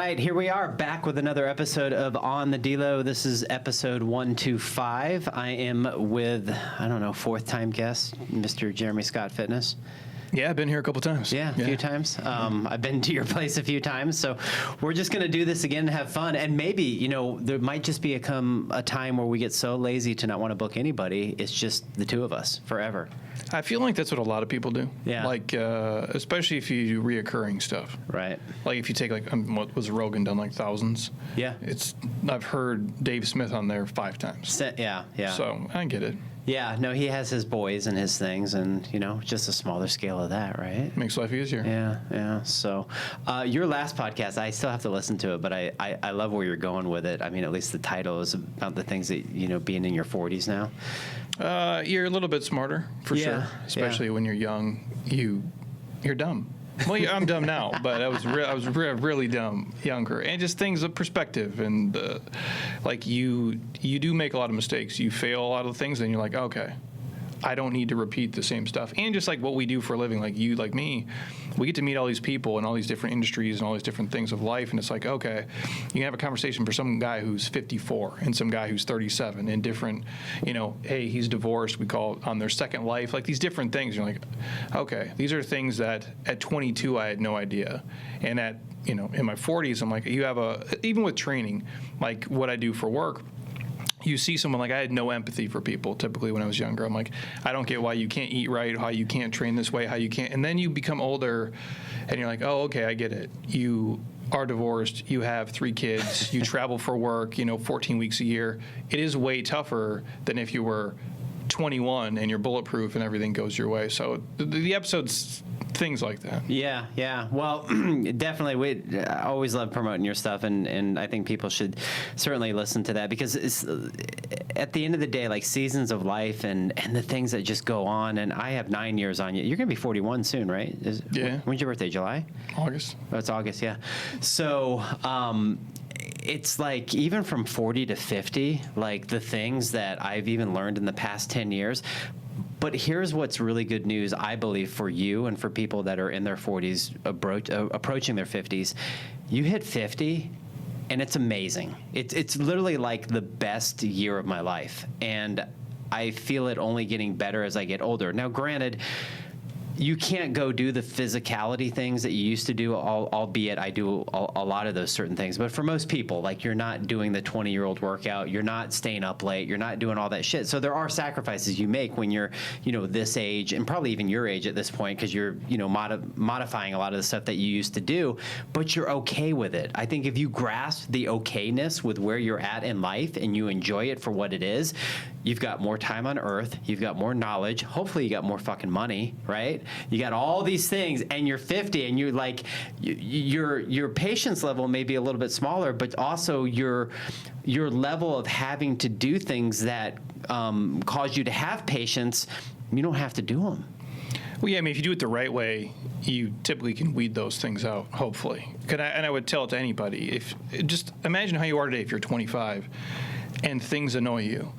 right, here we are back with another episode of On the D-Lo. This is episode 125. I am with, I don't know, fourth-time guest, Mr. Jeremy Scott Fitness. Yeah, I've been here a couple times. Yeah, a few times. I've been to your place a few times. So we're just going to do this again to have fun. And maybe, you know, there might just become a time where we get so lazy to not want to book anybody. It's just the two of us forever. I feel like that's what a lot of people do. Yeah. Like, especially if you do reoccurring stuff. Right. Like if you take what was Rogan done, like thousands? Yeah. I've heard Dave Smith on there 5 times. Yeah. So I get it. Yeah, no, he has his boys and his things, and, you know, just a smaller scale of that, right? Makes life easier. Yeah. So your last podcast, I still have to listen to it, but I love where you're going with it. I mean, at least the title is about the things that, you know, being in your 40s now. You're a little bit smarter, for sure. Especially when you're young, you're dumb. Well, yeah, I'm dumb now, but I was really dumb younger, and just things of perspective, and like you do make a lot of mistakes. You fail a lot of things, and you're like, okay, I don't need to repeat the same stuff. And just like what we do for a living, like you, like me, we get to meet all these people in all these different industries and all these different things of life, and it's like, okay, you can have a conversation for some guy who's 54 and some guy who's 37 and different, you know, hey, he's divorced, we call it on their second life, like these different things. You're like, okay, these are things that at 22 I had no idea, and at, you know, in my 40s I'm like, even with training, like what I do for work, you see someone, like I had no empathy for people typically when I was younger. I'm like, I don't get why you can't eat right, how you can't train this way, how you can't. And then you become older and you're like, oh, okay, I get it. You are divorced, you have 3 kids, you travel for work, you know, 14 weeks a year. It is way tougher than if you were 21 and you're bulletproof and everything goes your way. So the episode's things like that. Yeah. Well, definitely. I always love promoting your stuff, and I think people should certainly listen to that, because it's, at the end of the day, like seasons of life and the things that just go on. And I have 9 years on you. You're going to be 41 soon, right? Yeah. When's your birthday? July? August. Oh, it's August, yeah. So, it's like even from 40 to 50, like the things that I've even learned in the past 10 years. But here's what's really good news, I believe, for you and for people that are in their 40s, approaching their 50s. You hit 50, and it's amazing. It's literally like the best year of my life. And I feel it only getting better as I get older. Now, granted, you can't go do the physicality things that you used to do, albeit I do a lot of those certain things. But for most people, like, you're not doing the 20-year-old workout, you're not staying up late, you're not doing all that shit. So there are sacrifices you make when you're, you know, this age, and probably even your age at this point, because you're, you know, modifying a lot of the stuff that you used to do, but you're okay with it. I think if you grasp the okayness with where you're at in life and you enjoy it for what it is, you've got more time on earth, you've got more knowledge, hopefully you got more fucking money, right? You got all these things, and you're 50, and you're like, your patience level may be a little bit smaller, but also your level of having to do things that cause you to have patience, you don't have to do them. Well, yeah, I mean, if you do it the right way, you typically can weed those things out, hopefully. And I would tell it to anybody, just imagine how you are today if you're 25 and things annoy you.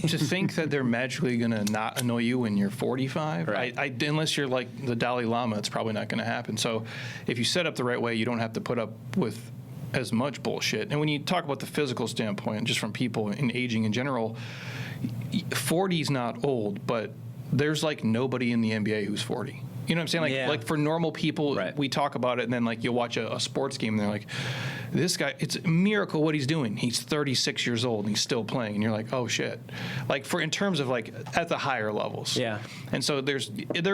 To think that they're magically going to not annoy you when you're 45, right. Unless you're like the Dalai Lama, it's probably not going to happen. So if you set up the right way, you don't have to put up with as much bullshit. And when you talk about the physical standpoint, just from people in aging in general, 40 is not old, but there's like nobody in the NBA who's 40. You know what I'm saying? Like for normal people, right. We talk about it, and then like you'll watch a sports game, and they're like, this guy, it's a miracle what he's doing. He's 36 years old, and he's still playing. And you're like, oh, shit. Like in terms of like at the higher levels. Yeah. And so there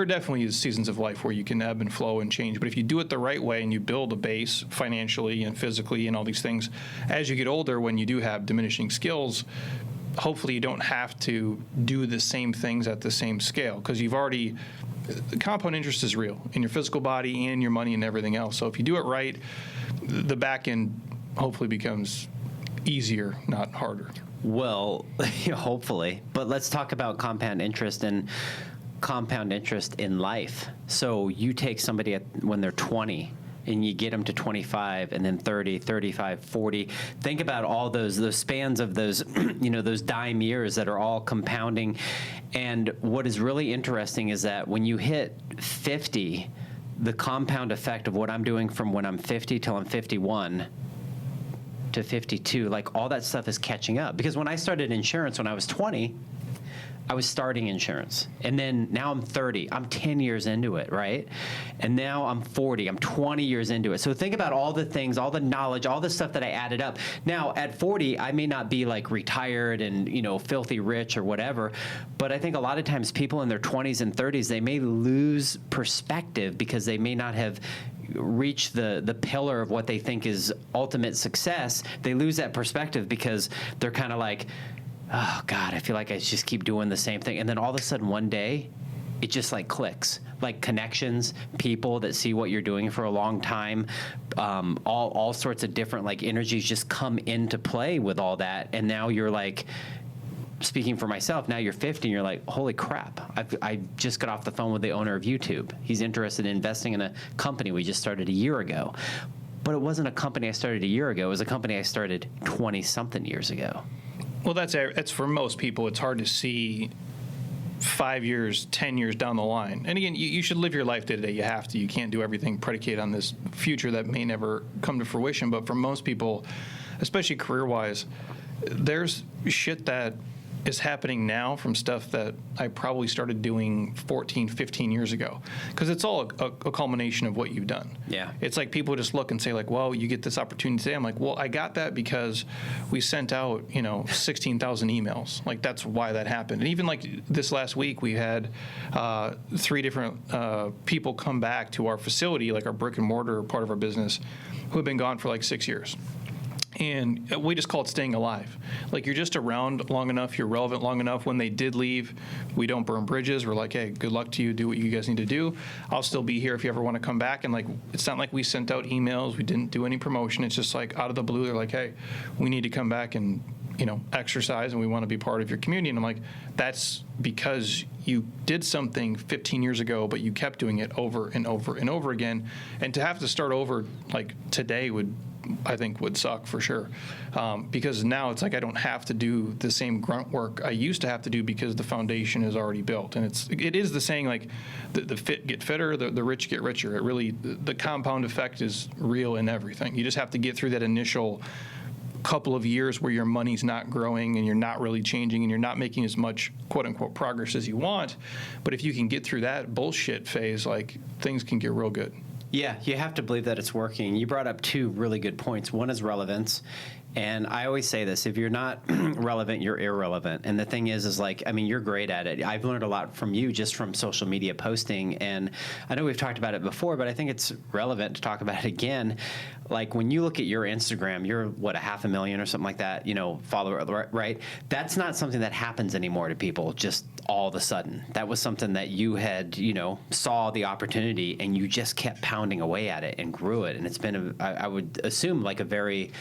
are definitely seasons of life where you can ebb and flow and change. But if you do it the right way and you build a base financially and physically and all these things, as you get older, when you do have diminishing skills, hopefully you don't have to do the same things at the same scale, because you've already, compound interest is real in your physical body and your money and everything else. So if you do it right, the back end hopefully becomes easier, not harder. Well, hopefully. But let's talk about compound interest and compound interest in life. So you take somebody when they're 20, and you get them to 25, and then 30, 35, 40. Think about all those spans of those, those dime years that are all compounding. And what is really interesting is that when you hit 50, the compound effect of what I'm doing from when I'm 50 till I'm 51 to 52, like all that stuff is catching up. Because when I started insurance when I was 20, I was starting insurance. And then now I'm 30. I'm 10 years into it, right? And now I'm 40. I'm 20 years into it. So think about all the things, all the knowledge, all the stuff that I added up. Now at 40, I may not be like retired and, filthy rich or whatever, but I think a lot of times people in their 20s and 30s, they may lose perspective because they may not have reached the pillar of what they think is ultimate success. They lose that perspective because they're kind of like, oh God, I feel like I just keep doing the same thing. And then all of a sudden one day, it just like clicks, like connections, people that see what you're doing for a long time, all sorts of different like energies just come into play with all that. And now you're like, speaking for myself, now you're 50 and you're like, holy crap, I just got off the phone with the owner of YouTube. He's interested in investing in a company we just started a year ago. But it wasn't a company I started a year ago. It was a company I started 20-something years ago. Well, that's for most people. It's hard to see 5 years, 10 years down the line. And again, you should live your life day to day. You have to. You can't do everything predicated on this future that may never come to fruition. But for most people, especially career-wise, there's shit that is happening now from stuff that I probably started doing 14, 15 years ago. Because it's all a culmination of what you've done. Yeah. It's like people just look and say like, well, you get this opportunity today. I'm like, well, I got that because we sent out, 16,000 emails. Like that's why that happened. And even like this last week, we had 3 different people come back to our facility, like our brick and mortar part of our business, who have been gone for like 6 years. And we just call it staying alive. Like you're just around long enough, you're relevant long enough. When they did leave, we don't burn bridges. We're like, hey, good luck to you. Do what you guys need to do. I'll still be here if you ever want to come back. And like, it's not like we sent out emails. We didn't do any promotion. It's just like out of the blue, they're like, hey, we need to come back and exercise and we want to be part of your community. And I'm like, that's because you did something 15 years ago, but you kept doing it over and over and over again. And to have to start over like today I think would suck for sure. Because now it's like I don't have to do the same grunt work I used to have to do because the foundation is already built. And it is the saying like the fit get fitter, the rich get richer. It really, the compound effect is real in everything. You just have to get through that initial couple of years where your money's not growing and you're not really changing and you're not making as much quote unquote progress as you want. But if you can get through that bullshit phase, like things can get real good. Yeah, you have to believe that it's working. You brought up 2 really good points. One is relevance. And I always say this, if you're not relevant, you're irrelevant. And the thing is like, I mean, you're great at it. I've learned a lot from you just from social media posting. And I know we've talked about it before, but I think it's relevant to talk about it again. Like when you look at your Instagram, you're what, 500,000 or something like that, follower, right? That's not something that happens anymore to people just all of a sudden. That was something that you had, saw the opportunity and you just kept pounding away at it and grew it. And it's been, I would assume, like a very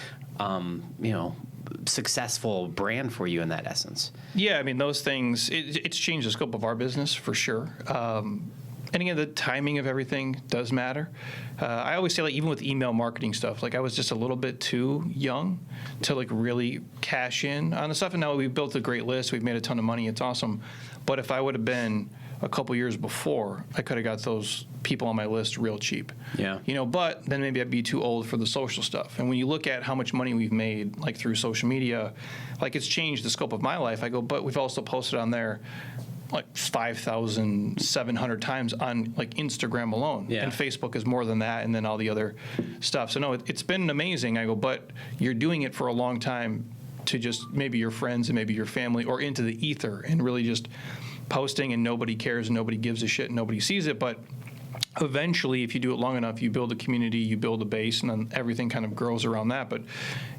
successful brand for you in that essence. Yeah, I mean, those things, it's changed the scope of our business for sure. And again, the timing of everything does matter. I always say, like, even with email marketing stuff, like I was just a little bit too young to like really cash in on the stuff. And now we've built a great list. We've made a ton of money. It's awesome. But if I would have been a couple years before, I could have got those people on my list real cheap. Yeah. But then maybe I'd be too old for the social stuff. And when you look at how much money we've made, like through social media, like it's changed the scope of my life. I go, but we've also posted on there like 5,700 times on like Instagram alone. Yeah. And Facebook is more than that, and then all the other stuff. So no, it's been amazing. I go, but you're doing it for a long time to just maybe your friends and maybe your family or into the ether and really just posting and nobody cares and nobody gives a shit and nobody sees it. But eventually, if you do it long enough, you build a community, you build a base, and then everything kind of grows around that. But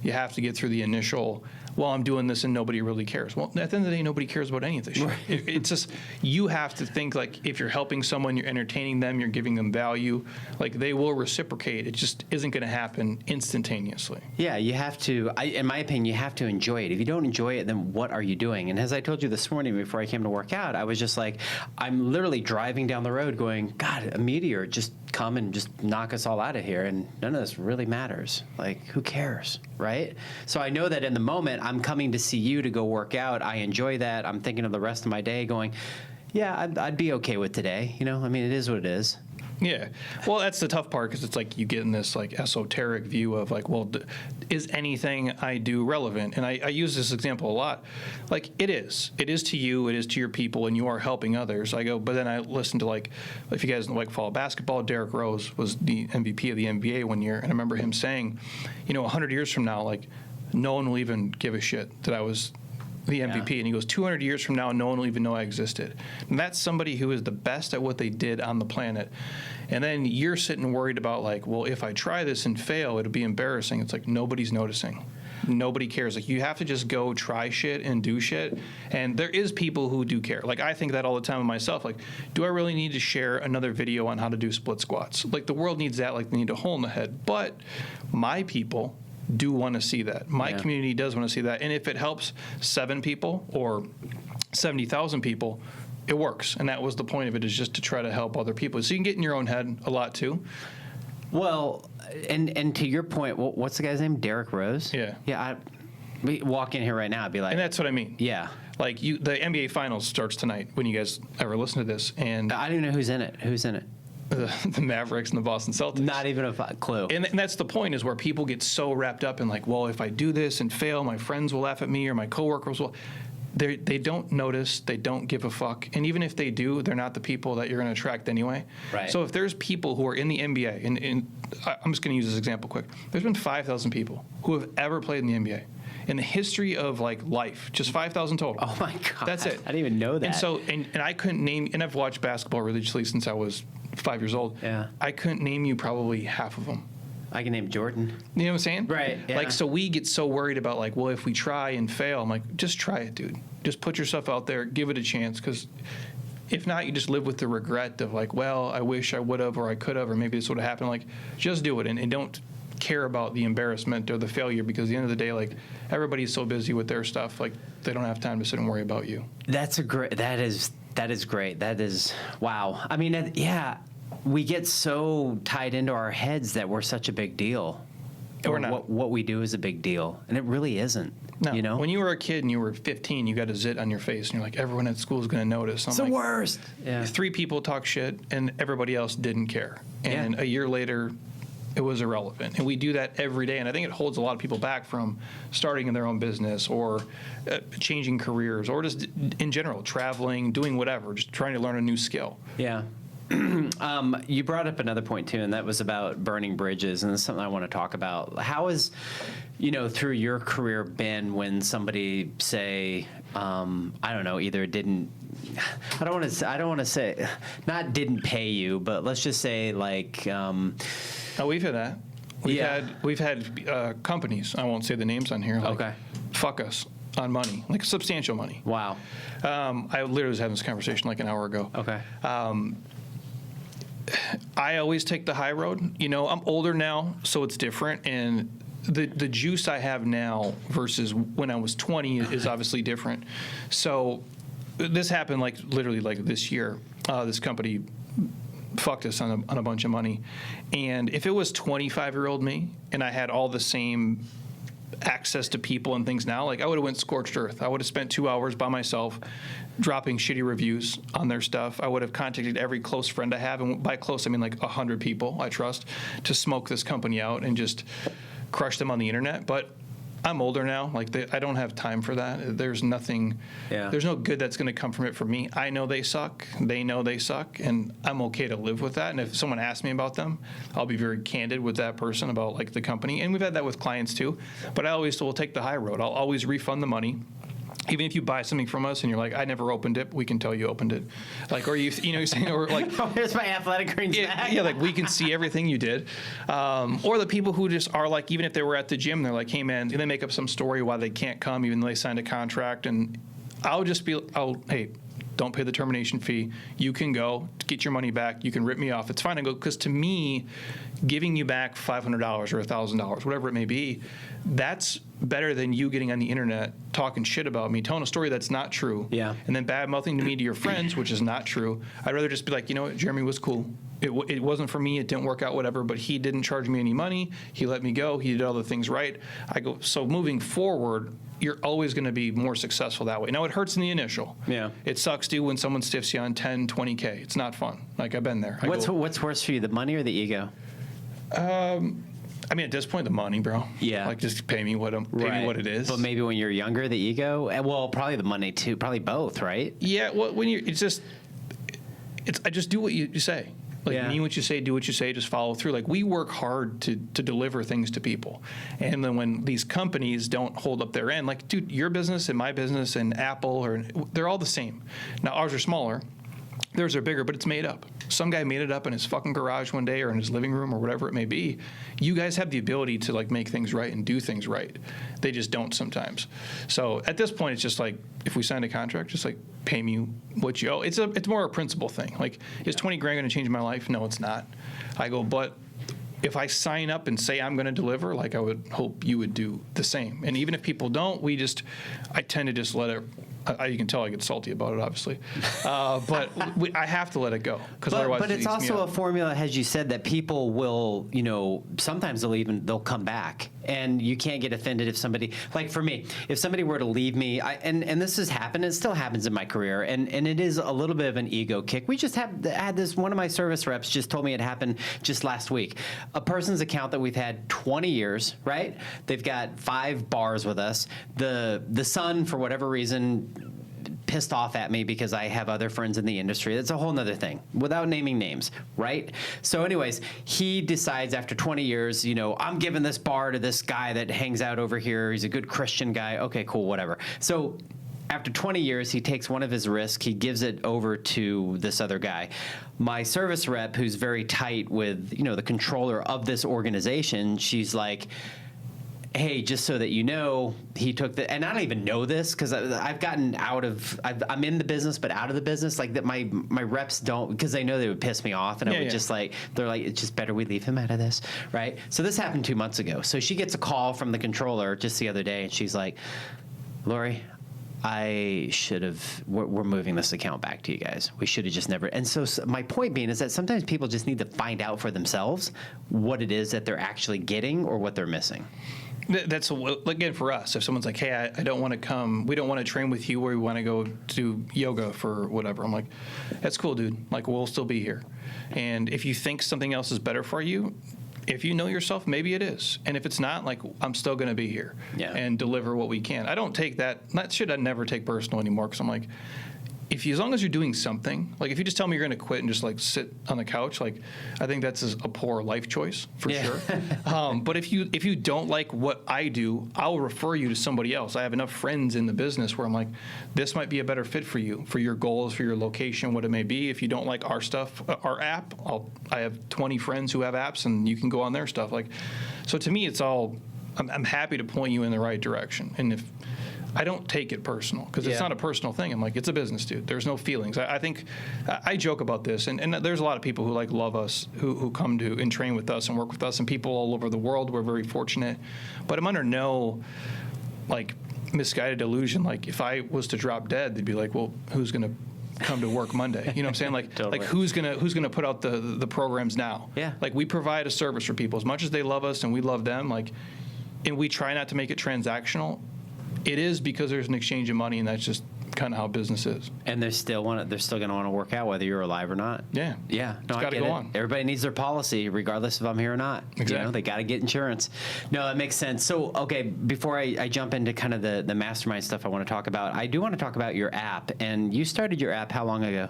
you have to get through the initial, well, I'm doing this and nobody really cares. Well, at the end of the day, nobody cares about any of this shit. Right. It's just, you have to think like if you're helping someone, you're entertaining them, you're giving them value, like they will reciprocate. It just isn't going to happen instantaneously. Yeah, you have to, in my opinion, you have to enjoy it. If you don't enjoy it, then what are you doing? And as I told you this morning before I came to work out, I was just like, I'm literally driving down the road going, God, a meteor just come and just knock us all out of here, and none of this really matters. Like, who cares, right? So I know that in the moment, I'm coming to see you to go work out. I enjoy that. I'm thinking of the rest of my day going, Yeah, I'd be okay with today. You know, I mean, it is what it is. Yeah. Well, that's the tough part because it's like you get in this like esoteric view of like, well, is anything I do relevant? And I use this example a lot. Like it is to you, it is to your people, and you are helping others. I go, but then I listen to like, if you guys like follow basketball, Derrick Rose was the MVP of the NBA one year. And I remember him saying, 100 years from now, like no one will even give a shit that I was the MVP. Yeah. And he goes, 200 years from now, no one will even know I existed. And that's somebody who is the best at what they did on the planet. And then you're sitting worried about like, well, if I try this and fail, it'll be embarrassing. It's like nobody's noticing. Nobody cares. Like you have to just go try shit and do shit. And there is people who do care. Like I think that all the time of myself. Like, do I really need to share another video on how to do split squats? Like the world needs that. Like they need a hole in the head. But my people do want to see that. My community does want to see that. And if it helps 7 people or 70,000 people, it works. And that was the point of it, is just to try to help other people. So you can get in your own head a lot too. Well, and to your point, what's the guy's name? Derrick Rose? Yeah. Yeah, we walk in here right now, I'd be like. And that's what I mean. Yeah. Like the NBA Finals starts tonight when you guys ever listen to this. And I don't even know who's in it. Who's in it? The Mavericks and the Boston Celtics. Not even a clue. And that's the point, is where people get so wrapped up in like, well, if I do this and fail, my friends will laugh at me or my coworkers will. They don't notice. They don't give a fuck. And even if they do, they're not the people that you're going to attract anyway. Right. So if there's people who are in the NBA, and I'm just going to use this example quick. There's been 5,000 people who have ever played in the NBA. In the history of like life, just 5,000 total. Oh my God. That's it. I didn't even know that. And so, and I couldn't name, and I've watched basketball religiously since I was 5 years old. Yeah. I couldn't name you probably half of them. I can name Jordan. You know what I'm saying? Right. Yeah. Like, so we get so worried about like, well, if we try and fail, I'm like, just try it, dude. Just put yourself out there, give it a chance, because if not, you just live with the regret of like, well, I wish I would have, or I could have, or maybe this would have happened. Like, just do it, and don't care about the embarrassment or the failure, because at the end of the day, like, everybody's so busy with their stuff, like they don't have time to sit and worry about you. That is great. That is, wow. I mean, yeah, we get so tied into our heads that we're such a big deal. Or not. What we do is a big deal, and it really isn't. No. You know? When you were a kid and you were 15, you got a zit on your face, and you're like, everyone at school is going to notice. It's the worst. Yeah. 3 people talk shit, and everybody else didn't care. And a year later, it was irrelevant. And we do that every day. And I think it holds a lot of people back from starting in their own business, or changing careers, or just in general, traveling, doing whatever, just trying to learn a new skill. Yeah. You brought up another point too, and that was about burning bridges, and that's something I want to talk about. How has, through your career been when somebody say, I don't know, either didn't, I don't want to say, not didn't pay you, but let's just say like. Oh, we've had that. We've had companies. I won't say the names on here. Like, okay. Fuck us on money, like substantial money. Wow. I literally was having this conversation like an hour ago. Okay. I always take the high road. I'm older now, so it's different. And the juice I have now versus when I was 20 is obviously different. So this happened like literally like this year. This company fucked us on a bunch of money. And if it was 25-year-old me and I had all the same access to people and things now, like I would have went scorched earth. I would have spent 2 hours by myself dropping shitty reviews on their stuff. I would have contacted every close friend I have, and by close I mean like 100 people I trust, to smoke this company out and just crush them on the internet. But I'm older now. Like I don't have time for that. There's nothing. Yeah. There's no good that's going to come from it for me. I know they suck. They know they suck, and I'm okay to live with that. And if someone asks me about them, I'll be very candid with that person about like the company. And we've had that with clients too. But I always will take the high road. I'll always refund the money. Even if you buy something from us and you're like, I never opened it, we can tell you opened it. Like, or you're saying, or like, oh, here's my athletic greens bag. Yeah, like we can see everything you did. Or the people who just are like, even if they were at the gym, they're like, hey man, and they make up some story why they can't come, even though they signed a contract. And I'll just be, hey, don't pay the termination fee. You can go, get your money back. You can rip me off. It's fine. I go, because to me, giving you back $500 or $1,000, whatever it may be, that's better than you getting on the internet talking shit about me, telling a story that's not true, Yeah. and then bad-mouthing to me to your friends, which is not true. I'd rather just be like, you know what, Jeremy was cool. It wasn't for me. It didn't work out, whatever, but he didn't charge me any money. He let me go. He did all the things right. I go, so moving forward, you're always going to be more successful that way. Now, it hurts in the initial. Yeah. It sucks, dude, when someone stiffs you on 10, 20K. It's not fun. Like, I've been there. What's worse for you, the money or the ego? I mean, at this point, the money, bro. Yeah. Like, just pay me what it is. But maybe when you're younger, the ego. Well, probably the money too. Probably both, right? Yeah. Well, when I just do what you say. Like, Yeah. mean what you say, do what you say, just follow through. Like, we work hard to deliver things to people. And then when these companies don't hold up their end, like, dude, your business and my business and Apple, they're all the same. Now, ours are smaller. Theirs are bigger, but it's made up. Some guy made it up in his fucking garage one day or in his living room or whatever it may be. You guys have the ability to, like, make things right and do things right. They just don't sometimes. So at this point, it's just like, if we signed a contract, just like, pay me what you owe. It's more a principle thing. Like, is 20 grand going to change my life? No, it's not. I go, but if I sign up and say I'm going to deliver, like, I would hope you would do the same. And even if people don't, I tend to just let it. You can tell I get salty about it, obviously, but I have to let it go because otherwise. But it's also a formula, as you said, that people will, sometimes they'll come back, and you can't get offended if somebody, like for me, if somebody were to leave me, and this has happened, it still happens in my career, and it is a little bit of an ego kick. We just had this. One of my service reps just told me it happened just last week. A person's account that we've had 20 years, right? They've got 5 bars with us. The son, for whatever reason, pissed off at me because I have other friends in the industry. That's a whole nother thing, without naming names, right? So anyways, he decides after 20 years, I'm giving this bar to this guy that hangs out over here. He's a good Christian guy. Okay, cool, whatever. So after 20 years, he takes one of his risks. He gives it over to this other guy. My service rep, who's very tight with, the controller of this organization, she's like, hey, just so that you know, he took and I don't even know this because I've gotten I'm in the business, but out of the business, like that my reps don't, because they know they would piss me off, and I would just like, they're like, it's just better we leave him out of this, right? So this happened 2 months ago. So she gets a call from the controller just the other day, and she's like, Lori, we're moving this account back to you guys. We should have just never. And so my point being is that sometimes people just need to find out for themselves what it is that they're actually getting or what they're missing. That's, again, for us. If someone's like, hey, I don't want to come, we don't want to train with you, or we want to go do yoga for whatever. I'm like, that's cool, dude. Like, we'll still be here. And if you think something else is better for you, if you know yourself, maybe it is. And if it's not, like, I'm still going to be here and deliver what we can. I don't take that shit I never take personal anymore, because I'm like, as long as you're doing something, like if you just tell me you're going to quit and just like sit on the couch, like I think that's a poor life choice for sure. But if you don't like what I do, I'll refer you to somebody else. I have enough friends in the business where I'm like, this might be a better fit for you, for your goals, for your location, what it may be. If you don't like our stuff, our app, I have 20 friends who have apps, and you can go on their stuff. Like, so to me, it's all, I'm happy to point you in the right direction. And if I don't take it personal, because it's not a personal thing. I'm like, it's a business, dude. There's no feelings. I think I joke about this, and there's a lot of people who like love us, who come to and train with us and work with us, and people all over the world. We're very fortunate, but I'm under no like misguided delusion. Like if I was to drop dead, they'd be like, well, who's gonna come to work Monday? You know what I'm saying? Like, Totally. like who's gonna put out the programs now? Yeah. Like we provide a service for people as much as they love us and we love them. Like, and we try not to make it transactional. It is because there's an exchange of money, and that's just kind of how business is. And they're still going to want to work out whether you're alive or not. Yeah. Yeah. No, It's I gotta get go it. on. Everybody needs their policy, regardless if I'm here or not. Exactly. They got to get insurance. No, that makes sense. So, okay, before I jump into kind of the mastermind stuff I want to talk about, I do want to talk about your app. And you started your app how long ago?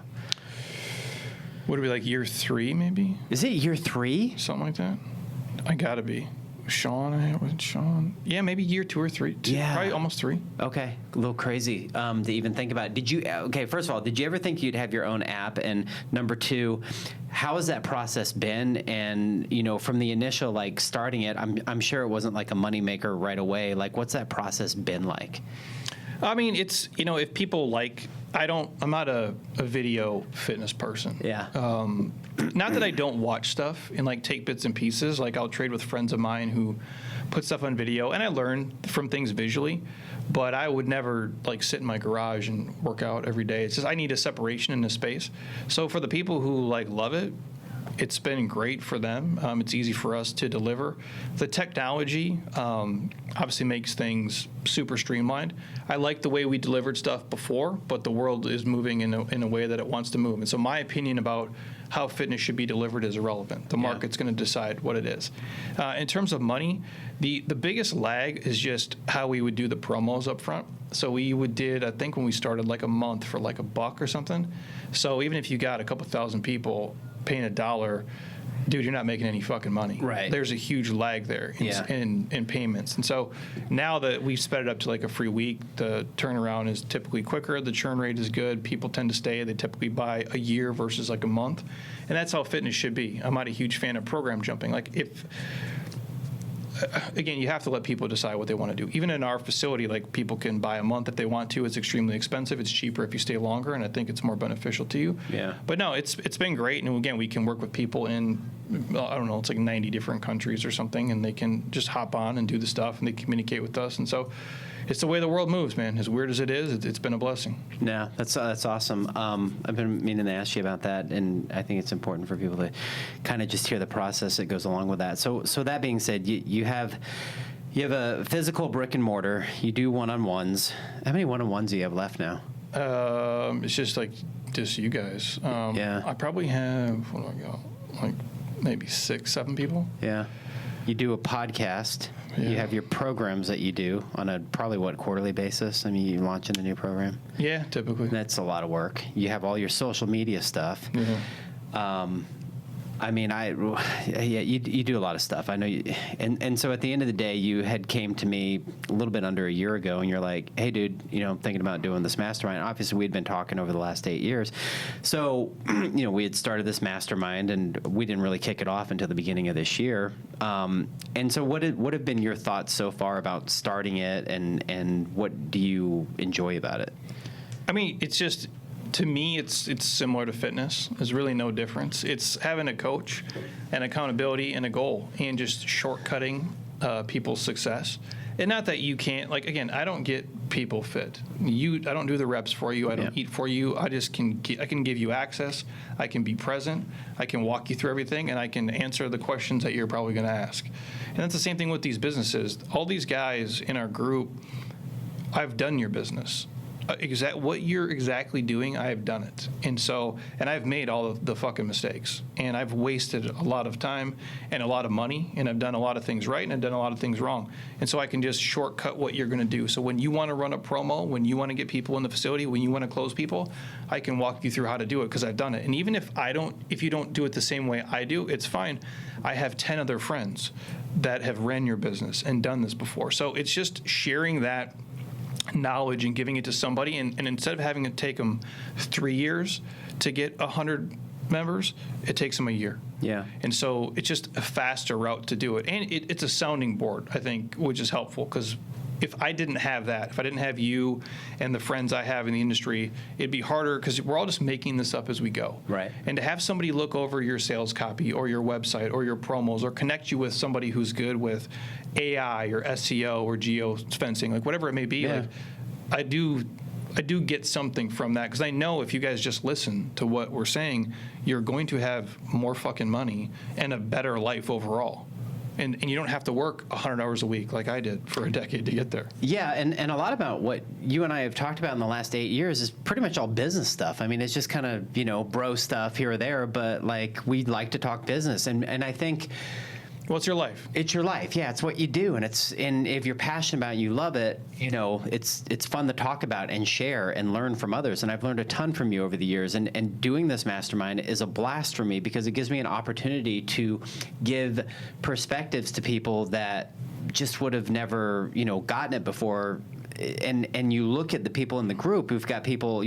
What are we, like year 3 maybe? Is it year 3? Something like that. I gotta be. Sean. Yeah, maybe year 2 or 3. Yeah. Probably almost 3. Okay, a little crazy to even think about. First of all, did you ever think you'd have your own app? And number 2, how has that process been? And, from the initial, like, starting it, I'm sure it wasn't like a moneymaker right away. Like, what's that process been like? I mean, it's, if people like I'm not a video fitness person. Yeah. Not that I don't watch stuff and like take bits and pieces. Like I'll trade with friends of mine who put stuff on video, and I learn from things visually. But I would never like sit in my garage and work out every day. It's just I need a separation in the space. So for the people who like love it, it's been great for them. It's easy for us to deliver. The technology obviously makes things super streamlined. I like the way we delivered stuff before, but the world is moving in a way that it wants to move. And so my opinion about how fitness should be delivered is irrelevant. The market's going to decide what it is. In terms of money, the biggest lag is just how we would do the promos up front. So we did, I think when we started, like a month for like $1 or something. So even if you got a couple thousand people paying $1, dude, you're not making any fucking money. Right. There's a huge lag there in payments. And so now that we've sped it up to like a free week, the turnaround is typically quicker. The churn rate is good. People tend to stay. They typically buy a year versus like a month. And that's how fitness should be. I'm not a huge fan of program jumping. Like again, you have to let people decide what they want to do. Even in our facility, like people can buy a month if they want to. It's extremely expensive. It's cheaper if you stay longer, and I think it's more beneficial to you. Yeah. But no, it's been great. And again, we can work with people in, I don't know, it's like 90 different countries or something, and they can just hop on and do the stuff, and they communicate with us. And so it's the way the world moves, man. As weird as it is, it's been a blessing. Yeah, that's awesome. I've been meaning to ask you about that, and I think it's important for people to kind of just hear the process that goes along with that. So that being said, you have a physical brick and mortar. You do one-on-ones. How many one-on-ones do you have left now? It's just you guys. Yeah. I probably have, what do I got? Like maybe 6, 7 people. Yeah. You do a podcast. Yeah. You have your programs that you do on a probably quarterly basis. I mean, you launching the new program. Yeah, typically. That's a lot of work. You have all your social media stuff. Mm-hmm. I mean, you do a lot of stuff. I know you, and so at the end of the day, you had came to me a little bit under a year ago, and you're like, "Hey, dude, I'm thinking about doing this mastermind." Obviously, we'd been talking over the last 8 years, so we had started this mastermind, and we didn't really kick it off until the beginning of this year. And so, what have been your thoughts so far about starting it, and what do you enjoy about it? I mean, it's just. To me, it's similar to fitness. There's really no difference. It's having a coach and accountability and a goal and just shortcutting people's success. And not that you can't, like, again, I don't get people fit. I don't do the reps for you. I don't eat for you. I can give you access. I can be present. I can walk you through everything, and I can answer the questions that you're probably going to ask. And that's the same thing with these businesses. All these guys in our group, I've done your business. What you're exactly doing, I have done it. And I've made all of the fucking mistakes. And I've wasted a lot of time and a lot of money, and I've done a lot of things right and I've done a lot of things wrong. And so I can just shortcut what you're going to do. So when you want to run a promo, when you want to get people in the facility, when you want to close people, I can walk you through how to do it because I've done it. And even if you don't do it the same way I do, it's fine. I have 10 other friends that have ran your business and done this before. So it's just sharing that knowledge and giving it to somebody, and instead of having it take them 3 years to get 100 members, it takes them a year. Yeah. And so it's just a faster route to do it, and it's a sounding board, I think, which is helpful because if I didn't have that, if I didn't have you and the friends I have in the industry, it'd be harder because we're all just making this up as we go. Right. And to have somebody look over your sales copy or your website or your promos or connect you with somebody who's good with AI or SEO or geofencing, like whatever it may be, like I do get something from that because I know if you guys just listen to what we're saying, you're going to have more fucking money and a better life overall. And you don't have to work 100 hours a week like I did for a decade to get there. Yeah, and a lot about what you and I have talked about in the last 8 years is pretty much all business stuff. I mean, it's just kind of, bro stuff here or there, but like we like to talk business. And I think... Well, it's your life. It's your life, yeah. It's what you do, and if you're passionate about it, you love it. It's fun to talk about and share and learn from others. And I've learned a ton from you over the years. And doing this mastermind is a blast for me because it gives me an opportunity to give perspectives to people that just would have never, gotten it before. And you look at the people in the group, we've got people,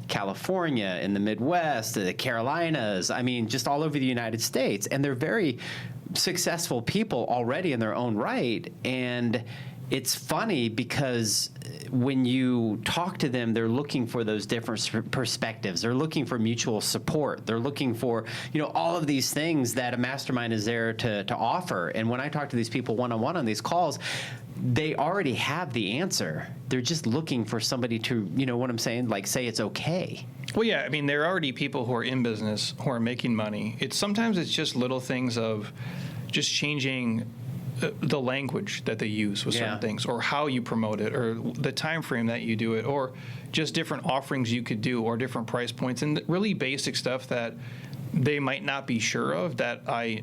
California, in the Midwest, the Carolinas, I mean, just all over the United States. And they're very successful people already in their own right. And it's funny because when you talk to them, they're looking for those different perspectives. They're looking for mutual support. They're looking for, all of these things that a mastermind is there to offer. And when I talk to these people one-on-one on these calls, they already have the answer. They're just looking for somebody to, what I'm saying, like say it's okay. Well, yeah, I mean, there are already people who are in business who are making money. Sometimes it's just little things of just changing the language that they use with certain things, or how you promote it, or the time frame that you do it, or just different offerings you could do, or different price points, and really basic stuff that they might not be sure of that I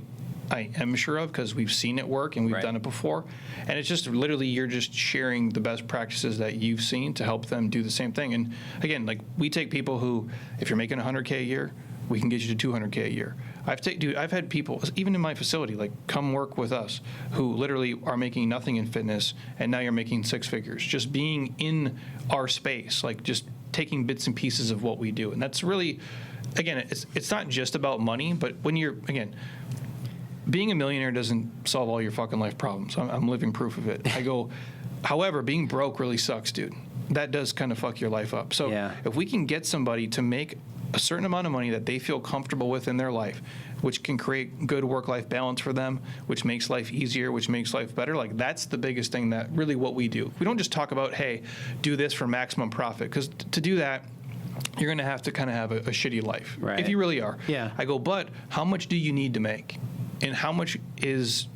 am sure of because we've seen it work and we've done it before. And it's just literally you're just sharing the best practices that you've seen to help them do the same thing. And again, like we take people who, if you're making $100K a year, we can get you to $200K a year. I've had people, even in my facility, like come work with us who literally are making nothing in fitness, and now you're making six figures. Just being in our space, like just taking bits and pieces of what we do. And that's really, again, it's not just about money, but when you're, again, being a millionaire doesn't solve all your fucking life problems. I'm living proof of it. However, being broke really sucks, dude. That does kind of fuck your life up. So if we can get somebody to make a certain amount of money that they feel comfortable with in their life, which can create good work-life balance for them, which makes life easier, which makes life better, like that's the biggest thing that really what we do. We don't just talk about, hey, do this for maximum profit, because to do that, you're going to have to kind of have a shitty life, if you really are. I go, but how much do you need to make? And how much is,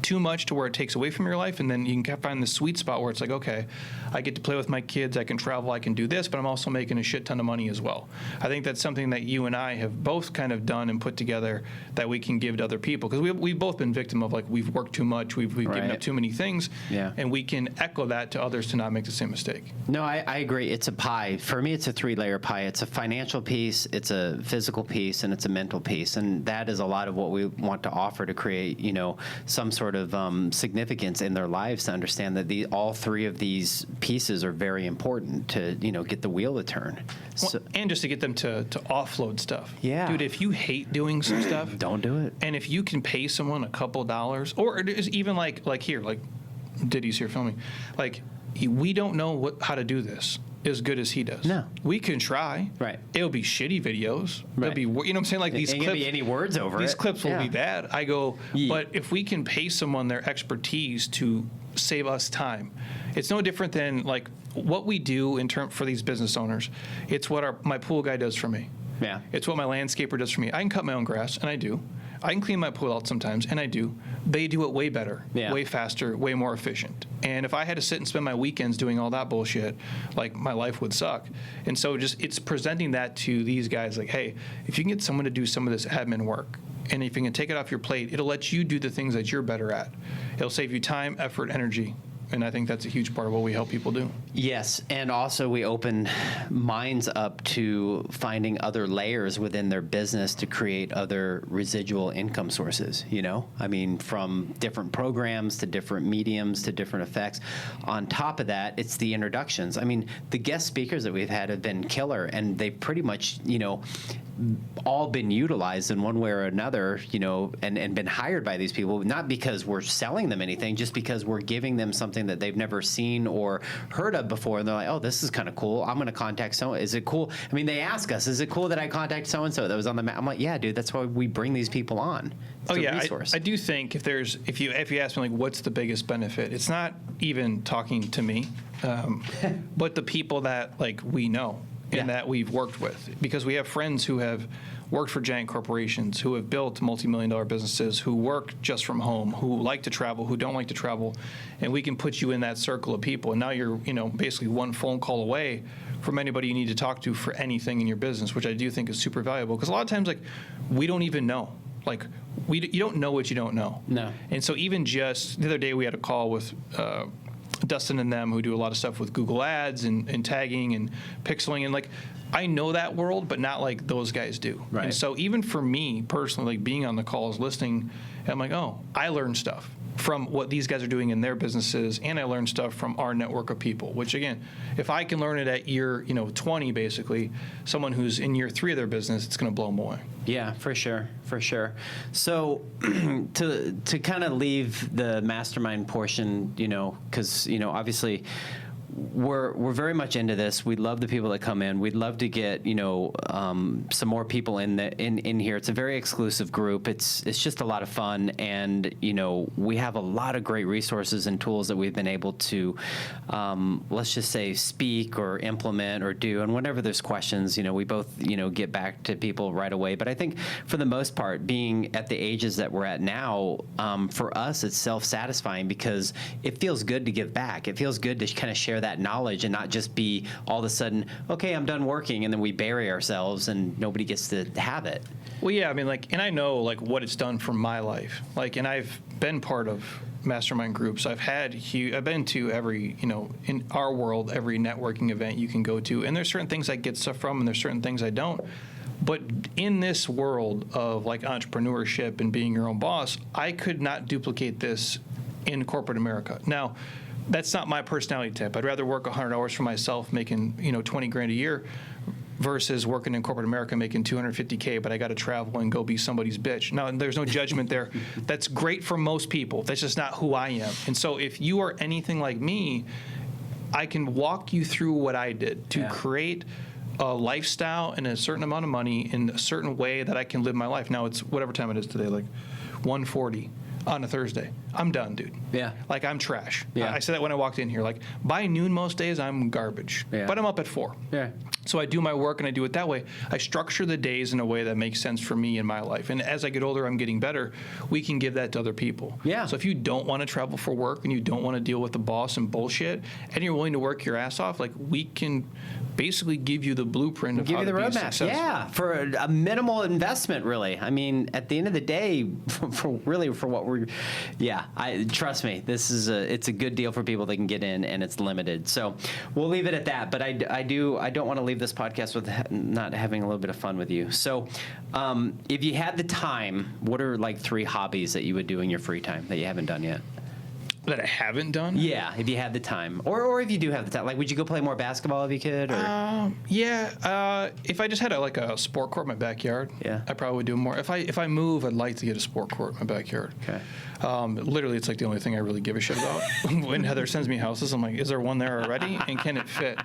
too much to where it takes away from your life, and then you can find the sweet spot where it's like, okay, I get to play with my kids, I can travel, I can do this, but I'm also making a shit ton of money as well. I think that's something that you and I have both kind of done and put together that we can give to other people, because we've both been victim of, like, we've worked too much, we've given up too many things, and we can echo that to others to not make the same mistake. No, I agree. It's a pie. For me, it's a three-layer pie. It's a financial piece, it's a physical piece, and it's a mental piece, and that is a lot of what we want to offer to create, some sort of significance in their lives, to understand that all three of these pieces are very important to get the wheel to turn. Well, and just to get them to offload stuff. Dude, if you hate doing some stuff, don't do it. And if you can pay someone a couple dollars, or even like here, like Diddy's here filming, like we don't know how to do this as good as he does. No. We can try. It'll be shitty videos. It'll be, what I'm saying? Like these clips. Be any words over these clips will be bad. I go, but if we can pay someone their expertise to save us time, it's no different than like what we do for these business owners. It's what my pool guy does for me. It's what my landscaper does for me. I can cut my own grass, and I do. I can clean my pool out sometimes, and I do. They do it way better, way faster, way more efficient. And if I had to sit and spend my weekends doing all that bullshit, like my life would suck. And so it's presenting that to these guys like, hey, if you can get someone to do some of this admin work, and if you can take it off your plate, it'll let you do the things that you're better at. It'll save you time, effort, energy. And I think that's a huge part of what we help people do. Yes, and also we open minds up to finding other layers within their business to create other residual income sources, I mean, from different programs to different mediums to different effects. On top of that, it's the introductions. I mean, the guest speakers that we've had have been killer, and they've pretty much, all been utilized in one way or another, and been hired by these people, not because we're selling them anything, just because we're giving them something that they've never seen or heard of before, and they're like, oh, this is kind of cool. I'm going to contact someone. Is it cool? I mean, they ask us, is it cool that I contact so-and-so that was on the map? I'm like, yeah, dude, that's why we bring these people on. It's a resource. I do think if you ask me, like, what's the biggest benefit, it's not even talking to me, but the people that, like, we know and that we've worked with, because we have friends who have worked for giant corporations, who have built multi-million-dollar businesses, who work just from home, who like to travel, who don't like to travel, and we can put you in that circle of people. And now you're, basically one phone call away from anybody you need to talk to for anything in your business, which I do think is super valuable. Because a lot of times, like, we don't even know. Like, you don't know what you don't know. No. And so even just the other day, we had a call with Dustin and them, who do a lot of stuff with Google Ads and tagging and pixeling, and like, I know that world, but not like those guys do. And so even for me personally, like being on the calls, listening, I'm like, oh, I learned stuff. from what these guys are doing in their businesses, and I learn stuff from our network of people, which again, if I can learn it at year 20, basically, someone who's in year 3 of their business, it's going to blow them away. Yeah, for sure. So to kind of leave the mastermind portion, because, obviously we're very much into this. We love the people that come in. We'd love to get some more people in here. It's a very exclusive group. It's just a lot of fun, and we have a lot of great resources and tools that we've been able to let's just say speak or implement or do. And whenever there's questions, we both get back to people right away. But I think for the most part, being at the ages that we're at now, for us, it's self-satisfying because it feels good to give back. It feels good to kind of share that knowledge and not just be all of a sudden, okay, I'm done working, and then we bury ourselves and nobody gets to have it. Well, yeah, I mean, and I know what it's done for my life. And I've been part of mastermind groups. I've been to every, in our world, every networking event you can go to, and there's certain things I get stuff from, and there's certain things I don't. But in this world of entrepreneurship and being your own boss, I could not duplicate this in corporate America. Now, that's not my personality type. I'd rather work 100 hours for myself, making 20 grand a year, versus working in corporate America making $250K, but I got to travel and go be somebody's bitch. Now, there's no judgment there. That's great for most people. That's just not who I am. And so, if you are anything like me, I can walk you through what I did to create a lifestyle and a certain amount of money in a certain way that I can live my life. Now, it's whatever time it is today, 1:40. On a Thursday, I'm done, dude. Yeah. I'm trash. Yeah. I said that when I walked in here. By noon most days, I'm garbage. Yeah. But I'm up at 4. Yeah. So I do my work and I do it that way. I structure the days in a way that makes sense for me in my life. And as I get older, I'm getting better. We can give that to other people. Yeah. So if you don't want to travel for work and you don't want to deal with the boss and bullshit, and you're willing to work your ass off, we can basically give you the blueprint of give how you the to be roadmap. successful. Yeah, for a minimal investment, really. I mean, at the end of the day, for what we're, trust me, it's a good deal for people that can get in, and it's limited. So we'll leave it at that. But I don't want to leave this podcast with not having a little bit of fun with you. So if you had the time, what are 3 hobbies that you would do in your free time that you haven't done yet? That I haven't done? Yeah, if you had the time. Or if you do have the time. Would you go play more basketball if you could? Or? If I just had a sport court in my backyard, I probably would do more. If I move, I'd like to get a sport court in my backyard. Okay. Literally, it's the only thing I really give a shit about. When Heather sends me houses, I'm like, is there one there already? And can it fit?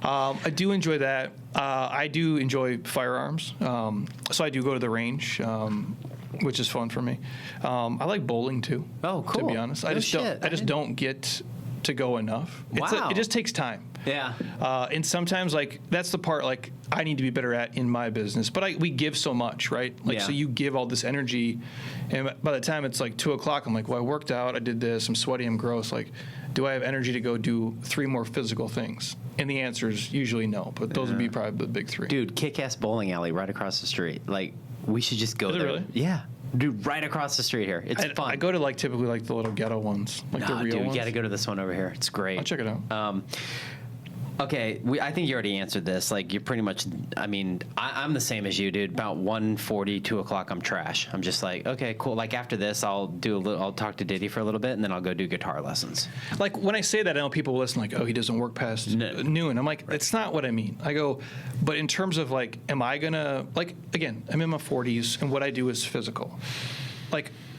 I do enjoy that. I do enjoy firearms. So I do go to the range. Which is fun for me. I like bowling too. Oh, cool. To be honest, I just don't get to go enough. Wow. It just takes time. Yeah. And sometimes that's the part I need to be better at in my business. But we give so much, right? So you give all this energy, and by the time it's 2:00, I'm well, I worked out, I did this, I'm sweaty, I'm gross. Do I have energy to go do 3 more physical things? And the answer is usually no. But those would be probably the big 3. Dude, kick-ass bowling alley right across the street. We should just go there. Really? Yeah. Dude, right across the street here. It's fun. I go to typically the little ghetto ones, the real dude, ones. you got to go to this one over here. It's great. I'll check it out. Okay, I think you already answered this. You're pretty much, I'm the same as you, dude. About 1:40, 2:00, I'm trash. I'm just okay, cool. After this, I'll talk to Diddy for a little bit, and then I'll go do guitar lessons. When I say that, I know people listen oh, he doesn't work past noon. I'm that's not what I mean. I go, but in terms of am I gonna, again, I'm in my 40s, and what I do is physical.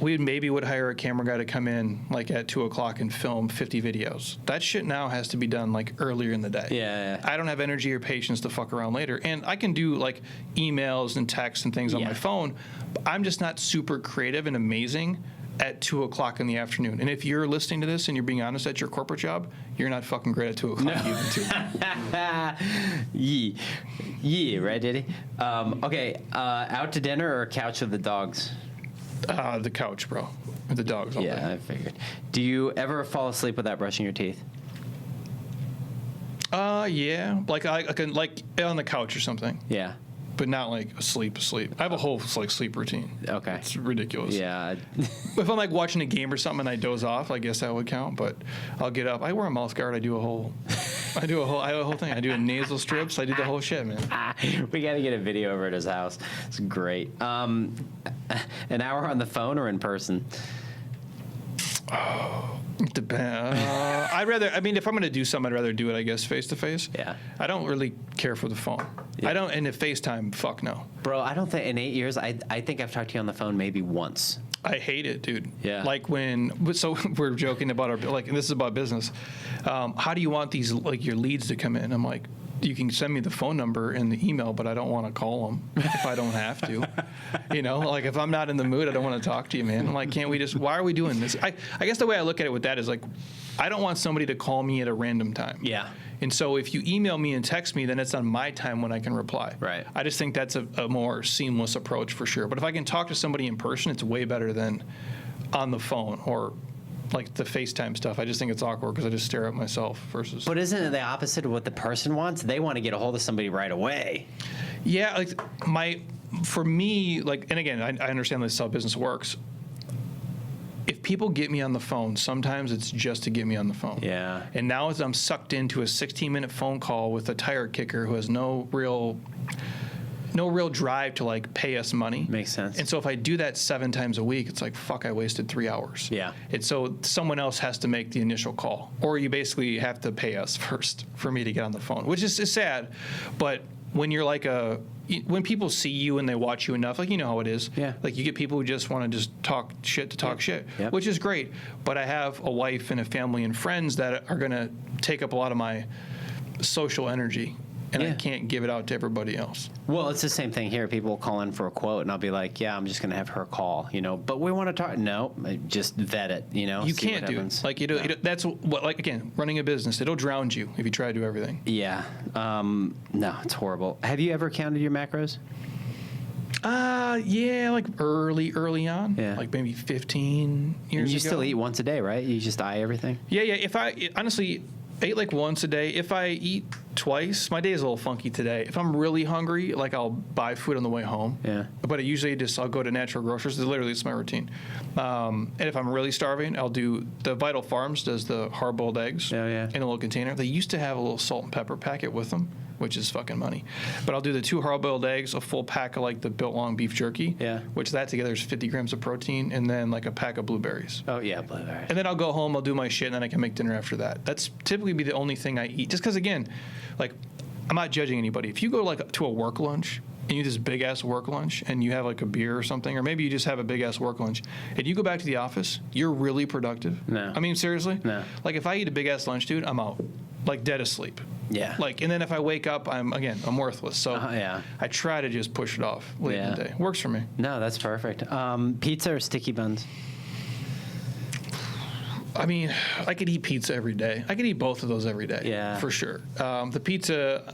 We maybe would hire a camera guy to come in at 2:00 and film 50 videos. That shit now has to be done earlier in the day. Yeah. I don't have energy or patience to fuck around later. And I can do emails and texts and things on my phone. But I'm just not super creative and amazing at 2:00 in the afternoon. And if you're listening to this and you're being honest at your corporate job, you're not fucking great at 2:00 either, too. Yee, right, Diddy? Okay, out to dinner or couch with the dogs? The couch, bro. With the dogs all day. Yeah, I figured. Do you ever fall asleep without brushing your teeth? Yeah. I can on the couch or something. Yeah. But not asleep. I have a whole sleep routine. Okay. It's ridiculous. Yeah. If I'm watching a game or something and I doze off, I guess that would count. But I'll get up. I wear a mouth guard. I have a whole thing. I do nasal strips. I do the whole shit, man. We got to get a video over at his house. It's great. An hour on the phone or in person? It depends. I'd rather. I mean, if I'm going to do something, I'd rather do it, I guess, face to face. Yeah. I don't really care for the phone. Yeah. I don't. And if FaceTime, fuck no. Bro, I don't think in 8 years, I think I've talked to you on the phone maybe once. I hate it, dude. Yeah. Like so we're joking about and this is about business. How do you want these, like, your leads to come in? I'm like, you can send me the phone number and the email, but I don't want to call them if I don't have to. Like, if I'm not in the mood, I don't want to talk to you, man. I'm like, can't we just, why are we doing this? I guess the way I look at it with that is like, I don't want somebody to call me at a random time. Yeah. And so if you email me and text me, then it's on my time when I can reply. Right. I just think that's a more seamless approach for sure. But if I can talk to somebody in person, it's way better than on the phone or like the FaceTime stuff. I just think it's awkward because I just stare at myself versus. But isn't it the opposite of what the person wants? They want to get a hold of somebody right away. Yeah, like for me, like, and again, I understand this is how business works. If people get me on the phone, sometimes it's just to get me on the phone. Yeah. And now as I'm sucked into a 16-minute phone call with a tire kicker who has no real drive to like pay us money. Makes sense. And so if I do that 7 times a week, it's like, fuck, I wasted 3 hours. Yeah. And so someone else has to make the initial call, or you basically have to pay us first for me to get on the phone, which is sad. But when you're like when people see you and they watch you enough, like, you know how it is. Yeah. Like, you get people who just want to just talk shit to talk shit, Yep. which is great. But I have a wife and a family and friends that are going to take up a lot of my social energy. And I Yeah. can't give it out to everybody else. Well, it's the same thing here. People will call in for a quote, and I'll be like, yeah, I'm just going to have her call, but we want to talk. No, just vet it, You see can't what do happens. it. Like, that's what, like, again, running a business, it'll drown you if you try to do everything. Yeah. No, it's horrible. Have you ever counted your macros? Yeah, like early on. Yeah. Like maybe 15 years And you ago. still eat once a day, right? You just eye everything? Yeah. If I honestly ate like once a day, if I eat twice, my day is a little funky today. If I'm really hungry, like, I'll buy food on the way home. Yeah. But I usually I'll go to natural grocers. Literally, it's my routine. And if I'm really starving, I'll do the Vital Farms does the hard-boiled eggs Oh, yeah. in a little container. They used to have a little salt and pepper packet with them, which is fucking money. But I'll do the 2 hard-boiled eggs, a full pack of like the built long beef jerky, Yeah. which that together is 50 grams of protein, and then like a pack of blueberries. Oh, yeah, blueberry. And then I'll go home, I'll do my shit, and then I can make dinner after that. That's typically be the only thing I eat. Just because, again, like, I'm not judging anybody. If you go like to a work lunch and you eat this big ass work lunch and you have like a beer or something, or maybe you just have a big ass work lunch and you go back to the office, you're really productive. No. I mean, seriously? No. Like, if I eat a big ass lunch, dude, I'm out. Like, dead asleep. Yeah. Like, and then if I wake up, I'm worthless. So Yeah. I try to just push it off late in the Yeah. day. Works for me. No, that's perfect. Pizza or sticky buns? I mean, I could eat pizza every day. I could eat both of those every day. Yeah. For sure. The pizza,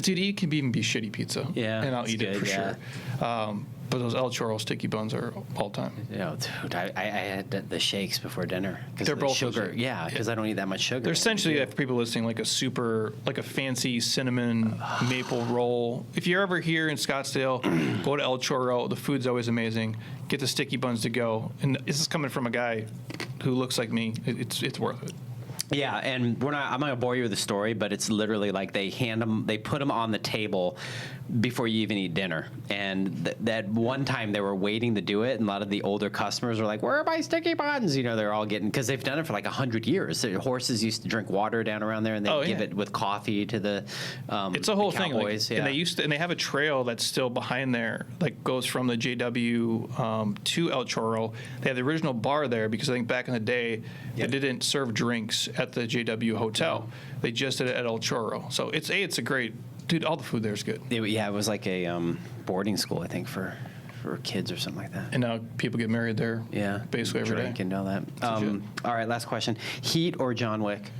dude, it can even be shitty pizza. Yeah, And I'll it's eat it good, for yeah. sure. But those El Chorro sticky buns are all time. Dude, I had the shakes before dinner. 'Cause They're of the both sugar. legit. Yeah, because I don't eat that much sugar. They're essentially, for people listening, like a fancy cinnamon maple roll. If you're ever here in Scottsdale, go to El Chorro. The food's always amazing. Get the sticky buns to go. And this is coming from a guy who looks like me. It's worth it. Yeah, and I'm not gonna bore you with the story, but it's literally like they put them on the table before you even eat dinner. And that one time they were waiting to do it, and a lot of the older customers were like, "Where are my sticky buns?" They're all getting, because they've done it for like 100 years. The horses used to drink water down around there, and they give it with coffee to the It's a whole the thing. cowboys. And they have a trail that's still behind there, like goes from the JW to El Chorro. They have the original bar there because I think back in the day they didn't serve drinks at the JW hotel. They just did it at El Chorro. So it's a great, dude. All the food there is good. It was like a boarding school, I think, for kids or something like that. And now people get married there. Yeah, basically every drink day. and all that. legit. All right, last question: Heat or John Wick?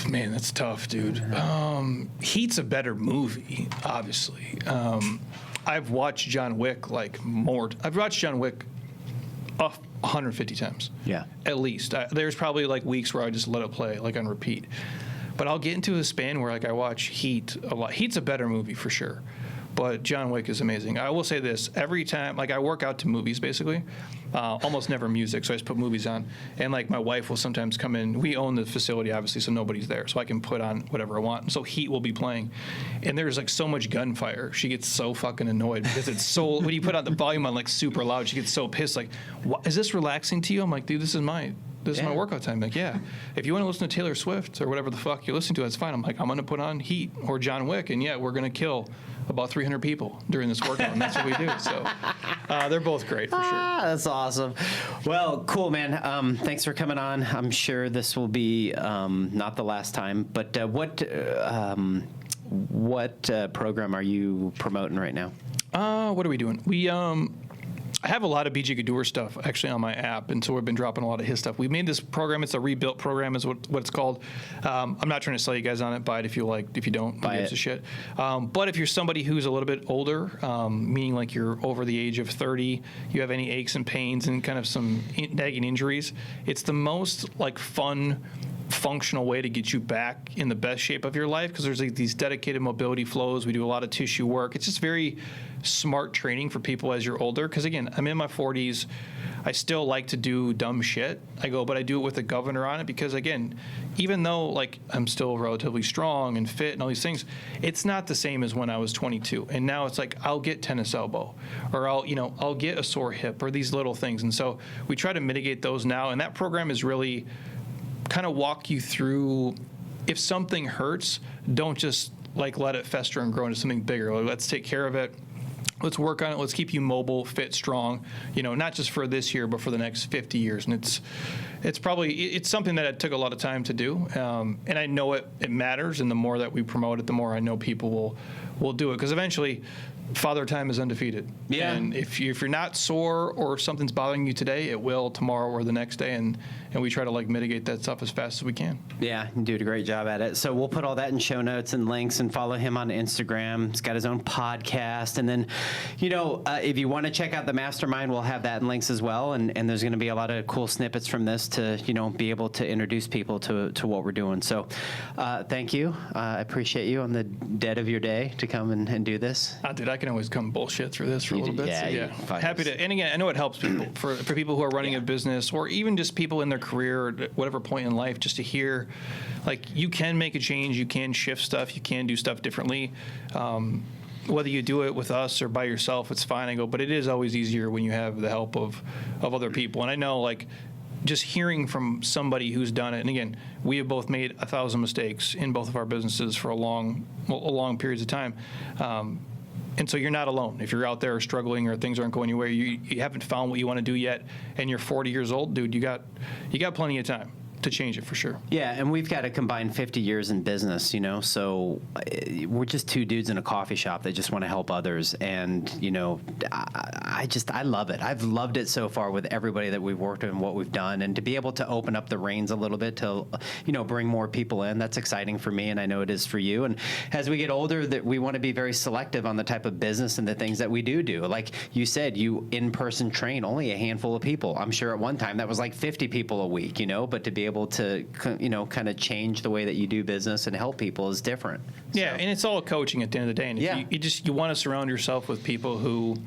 Man, that's tough, dude. Heat's a better movie, obviously. I've watched John Wick I've watched John Wick 150 times. Yeah. At least. There's probably like weeks where I just let it play like on repeat. But I'll get into a span where like I watch Heat a lot. Heat's a better movie for sure. but John Wick is amazing. I will say this, every time, like I work out to movies basically, almost never music, so I just put movies on. And like my wife will sometimes come in. We own the facility, obviously, so nobody's there, so I can put on whatever I want. And so Heat will be playing, and there's like so much gunfire. She gets so fucking annoyed because it's so, when you put on the volume on like super loud, she gets so pissed. Like, what, is this relaxing to you? I'm like, dude, this is my workout time. Like, yeah, if you want to listen to Taylor Swift or whatever the fuck you're listening to, that's fine. I'm like, I'm going to put on Heat or John Wick, and yeah, we're going to kill about 300 people during this workout, and that's what we do. So they're both great for sure. That's awesome. Well, cool, man. Thanks for coming on. I'm sure this will be not the last time, but what program are you promoting right now? What are we doing? I have a lot of BJ Gaddour stuff actually on my app, and so we've been dropping a lot of his stuff. We made this program. It's a rebuilt program is what it's called. I'm not trying to sell you guys on it. Buy it if you like. If you don't, buy it. A shit. But if you're somebody who's a little bit older, meaning like you're over the age of 30, you have any aches and pains and kind of some nagging injuries, it's the most like fun, functional way to get you back in the best shape of your life, because there's like these dedicated mobility flows. We do a lot of tissue work. It's just very smart training for people as you're older, because again, I'm in my 40s. I still like to do dumb shit. But I do it with a governor on it, because again, even though like I'm still relatively strong and fit and all these things, it's not the same as when I was 22. And now it's like I'll get tennis elbow, or I'll get a sore hip, or these little things. And so we try to mitigate those now, and that program is really kind of walk you through, if something hurts, don't just like let it fester and grow into something bigger. Like, let's take care of it. Let's work on it. Let's keep you mobile, fit, strong, not just for this year, but for the next 50 years. And it's something that it took a lot of time to do. And I know it matters. And the more that we promote it, the more I know people will do it. Because eventually, Father Time is undefeated. Yeah. And if you're not sore or something's bothering you today, it will tomorrow or the next day. And we try to like mitigate that stuff as fast as we can. Yeah, you do a great job at it. So we'll put all that in show notes and links, and follow him on Instagram. He's got his own podcast. And then, if you want to check out the Mastermind, we'll have that in links as well. And there's going to be a lot of cool snippets from this to, be able to introduce people to what we're doing. So thank you. I appreciate you on the dead of your day to come and do this. Dude, I can always come bullshit through this for a little bit. Yeah, so happy to. And again, I know it helps people for people who are running a business, or even just people in their career or whatever point in life, just to hear, like, you can make a change, you can shift stuff, you can do stuff differently. Whether you do it with us or by yourself, it's fine. But it is always easier when you have the help of other people. And I know, like, just hearing from somebody who's done it, and again, we have both made 1,000 mistakes in both of our businesses for a long periods of time. And so you're not alone. If you're out there struggling or things aren't going your way, you haven't found what you want to do yet, and you're 40 years old, dude, you got plenty of time to change it for sure. Yeah, and we've got a combined 50 years in business, so we're just two dudes in a coffee shop that just want to help others. And, I love it. I've loved it so far with everybody that we've worked with and what we've done. And to be able to open up the reins a little bit to, bring more people in, that's exciting for me, and I know it is for you. And as we get older, that we want to be very selective on the type of business and the things that we do. Like you said, you in-person train only a handful of people. I'm sure at one time that was like 50 people a week, but to be able to, kind of change the way that you do business and help people is different. Yeah, and it's all coaching at the end of the day. And if you want to surround yourself with people who,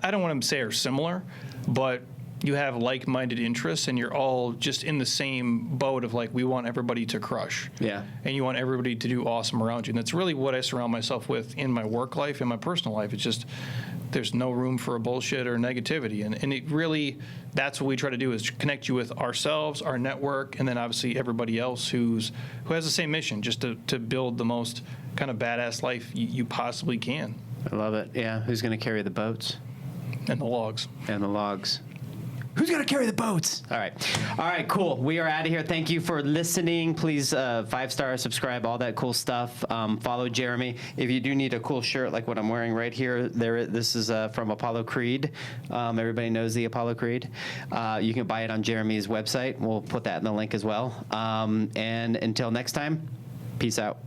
I don't want to say are similar, but you have like-minded interests, and you're all just in the same boat of like, we want everybody to crush. Yeah. And you want everybody to do awesome around you. And that's really what I surround myself with in my work life, in my personal life. It's just, there's no room for a bullshit or negativity. And it really, that's what we try to do, is connect you with ourselves, our network, and then obviously everybody else who has the same mission, just to build the most kind of badass life you possibly can. I love it. Yeah. Who's going to carry the boats? And the logs. And the logs. Who's going to carry the boats? All right, cool. We are out of here. Thank you for listening. Please 5-star, subscribe, all that cool stuff. Follow Jeremy. If you do need a cool shirt like what I'm wearing right here, this is from Apollo Creed. Everybody knows the Apollo Creed. You can buy it on Jeremy's website. We'll put that in the link as well. And until next time, peace out.